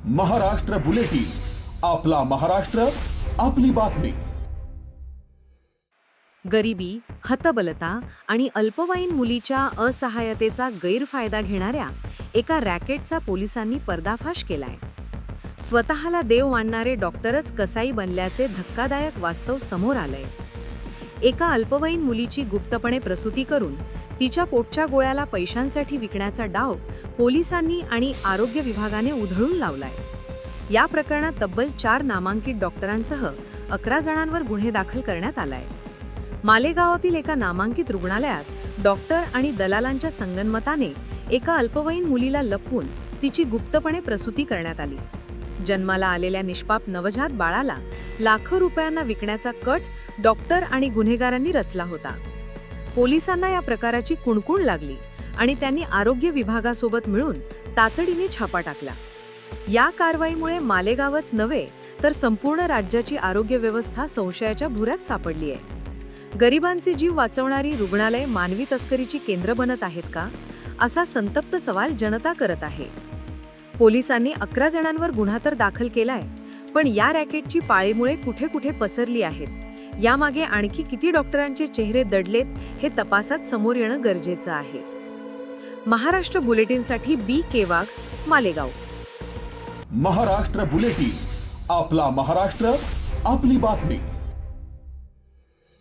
Maharashtra bulletin, आपला महाराष्ट्र, आपली बातमी. गरिबी, हतबलता आणि अल्पवयीन मुलीच्या असहायतेचा गैरफायदा घेणाऱ्या एका रॅकेटचा पोलिसांनी पर्दाफाश केलाय. स्वतःला देव मानणारे डॉक्टरच कसाई बनल्याचे धक्कादायक वास्तव समोर आलंय. एका अल्पवयीन मुलीची गुप्तपणे प्रसूती करून तिच्या पोटच्या गोळ्याला पैशांसाठी विकण्याचा डाव पोलिसांनी आणि आरोग्य विभागाने उधळून लावलाय. या प्रकरणात तब्बल 4 नामांकित डॉक्टरांसह 11 जणांवर गुन्हे दाखल करण्यात आलाय. मालेगावातील एका नामांकित रुग्णालयात डॉक्टर आणि दलालांच्या संगनमताने एका अल्पवयीन मुलीला लपवून तिची गुप्तपणे प्रसूती करण्यात आली. जन्माला आलेल्या निष्पाप नवजात बाळाला लाखो रुपयांना विकण्याचा कट डॉक्टर आणि गुन्हेगारांनी रचला होता. पोलिसांना या प्रकाराची कुणकुण लागली आणि त्यांनी आरोग्य विभागासोबत मिळून तातडीने छापा टाकला. या कारवाईमुळे मालेगावच नव्हे तर संपूर्ण राज्याची आरोग्य व्यवस्था संशयाच्या भुऱ्यात सापडली आहे. गरिबांचे जीव वाचवणारी रुग्णालय मानवी तस्करीची केंद्र बनत आहेत का, असा संतप्त सवाल जनता करत आहे. पोलिसांनी 11 जणांवर गुन्हा तर दाखल केलाय, पण या रॅकेटची पाळीमुळे कुठे कुठे पसरली आहेत, यामागे आणखी किती डॉक्टरांचे चेहरे दडलेत हे तपासात समोर येणं गरजेचं आहे. महाराष्ट्र बुलेटिनसाठी बी केवाग, मालेगाव. महाराष्ट्र बुलेटिन, आपला महाराष्ट्र, आपली बातमी.